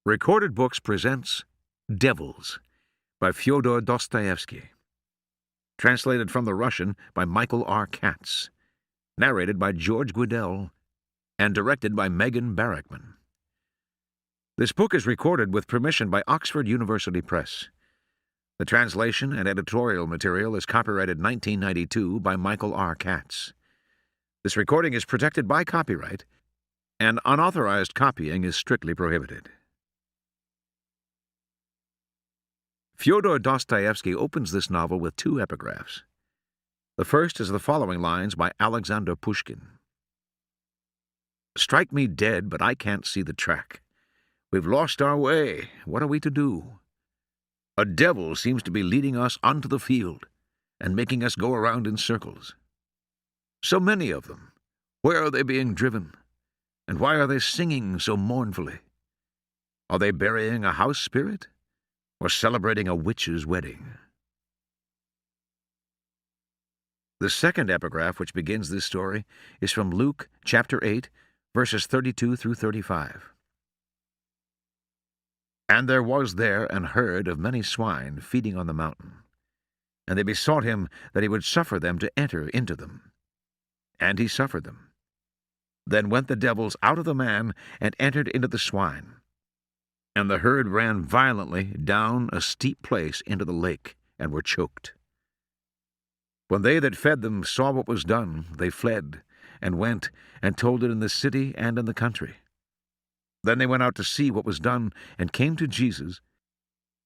Recorded Books presents Devils by Fyodor Dostoyevsky. Translated from the Russian by Michael R. Katz. Narrated by George Guidell and directed by Megan Barrickman. This book is recorded with permission by Oxford University Press. The translation and editorial material is copyrighted 1992 by Michael R. Katz. This recording is protected by copyright, and unauthorized copying is strictly prohibited. Fyodor Dostoyevsky opens this novel with two epigraphs. The first is the following lines by Alexander Pushkin. "Strike me dead, but I can't see the track. We've lost our way. What are we to do? A devil seems to be leading us onto the field and making us go around in circles. So many of them. Where are they being driven? And why are they singing so mournfully? Are they burying a house spirit? Or celebrating a witch's wedding?" The second epigraph, which begins this story, is from Luke chapter 8, verses 32 through 35. "And there was there an herd of many swine feeding on the mountain. And they besought him that he would suffer them to enter into them. And he suffered them. Then went the devils out of the man and entered into the swine. And the herd ran violently down a steep place into the lake, and were choked. When they that fed them saw what was done, they fled, and went, and told it in the city and in the country. Then they went out to see what was done, and came to Jesus,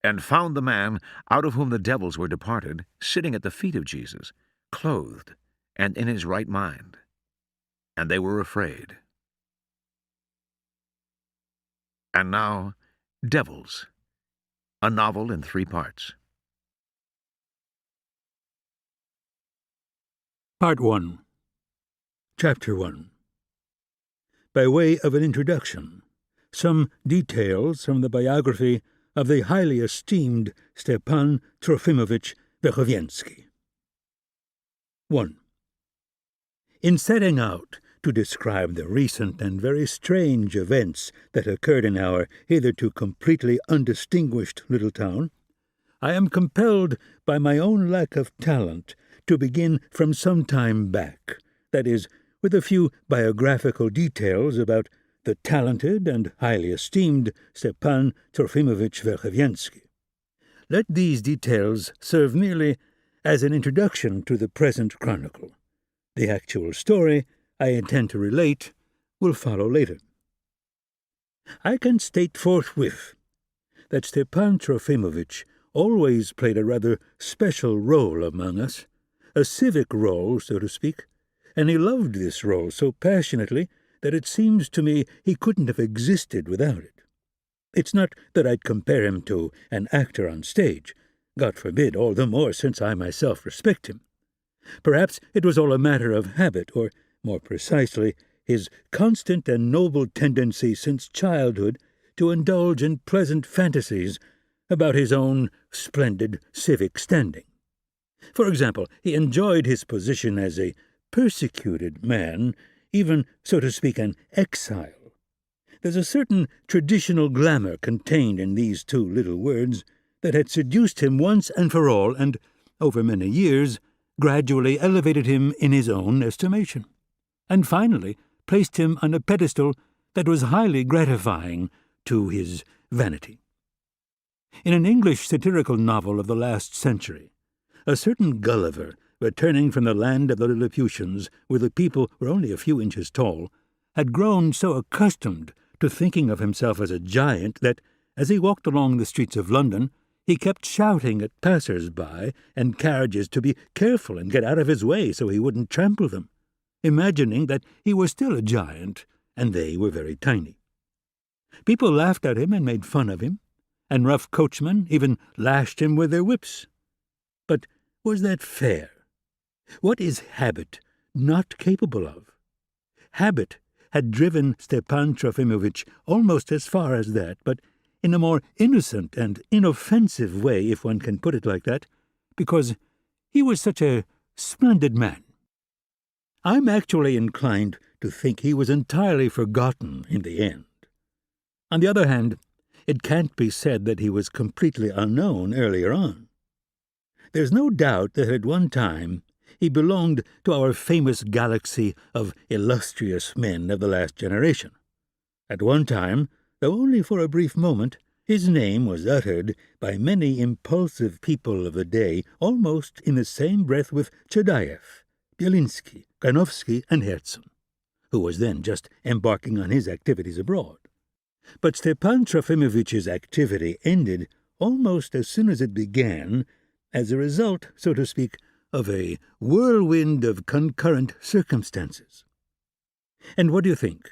and found the man, out of whom the devils were departed, sitting at the feet of Jesus, clothed, and in his right mind. And they were afraid." And now, Devils, a novel in 3 parts. Part 1. Chapter 1. By way of an introduction, some details from the biography of the highly esteemed Stepan Trofimovich Verhovensky. 1. In setting out to describe the recent and very strange events that occurred in our hitherto completely undistinguished little town, I am compelled by my own lack of talent to begin from some time back, that is, with a few biographical details about the talented and highly esteemed Stepan Trofimovich Verhovensky. Let these details serve merely as an introduction to the present chronicle. The actual story I intend to relate will follow later. I can state forthwith that Stepan Trofimovich always played a rather special role among us, a civic role, so to speak, and he loved this role so passionately that it seems to me he couldn't have existed without it. It's not that I'd compare him to an actor on stage, God forbid, all the more since I myself respect him. Perhaps it was all a matter of habit, or more precisely, his constant and noble tendency since childhood to indulge in pleasant fantasies about his own splendid civic standing. For example, he enjoyed his position as a persecuted man, even, so to speak, an exile. There's a certain traditional glamour contained in these 2 little words that had seduced him once and for all, and, over many years, gradually elevated him in his own estimation, and finally placed him on a pedestal that was highly gratifying to his vanity. In an English satirical novel of the last century, a certain Gulliver, returning from the land of the Lilliputians, where the people were only a few inches tall, had grown so accustomed to thinking of himself as a giant that, as he walked along the streets of London, he kept shouting at passers-by and carriages to be careful and get out of his way so he wouldn't trample them, imagining that he was still a giant and they were very tiny. People laughed at him and made fun of him, and rough coachmen even lashed him with their whips. But was that fair? What is habit not capable of? Habit had driven Stepan Trofimovich almost as far as that, but in a more innocent and inoffensive way, if one can put it like that, because he was such a splendid man. I'm actually inclined to think he was entirely forgotten in the end. On the other hand, it can't be said that he was completely unknown earlier on. There's no doubt that at one time he belonged to our famous galaxy of illustrious men of the last generation. At one time, though only for a brief moment, his name was uttered by many impulsive people of the day almost in the same breath with Chadaev, Bielinski, Granovsky, and Herzen, who was then just embarking on his activities abroad. But Stepan Trofimovich's activity ended almost as soon as it began, as a result, so to speak, of a whirlwind of concurrent circumstances. And what do you think?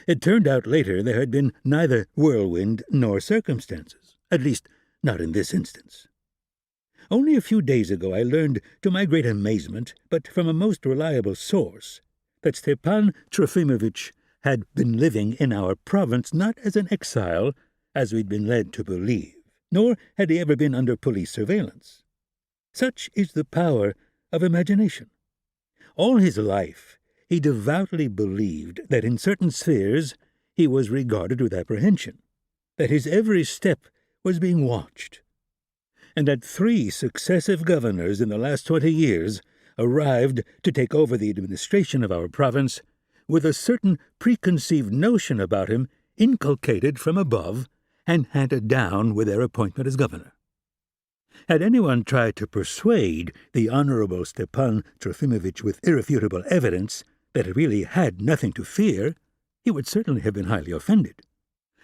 It turned out later there had been neither whirlwind nor circumstances, at least not in this instance. Only a few days ago I learned, to my great amazement, but from a most reliable source, that Stepan Trofimovich had been living in our province not as an exile, as we'd been led to believe, nor had he ever been under police surveillance. Such is the power of imagination. All his life he devoutly believed that in certain spheres he was regarded with apprehension, that his every step was being watched, and that 3 successive governors in the last 20 years arrived to take over the administration of our province with a certain preconceived notion about him inculcated from above and handed down with their appointment as governor. Had anyone tried to persuade the Honorable Stepan Trofimovich with irrefutable evidence that he really had nothing to fear, he would certainly have been highly offended.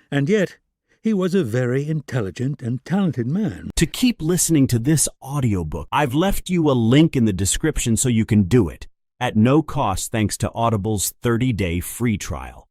And yet, he was a very intelligent and talented man. To keep listening to this audiobook, I've left you a link in the description so you can do it, at no cost thanks to Audible's 30-day free trial.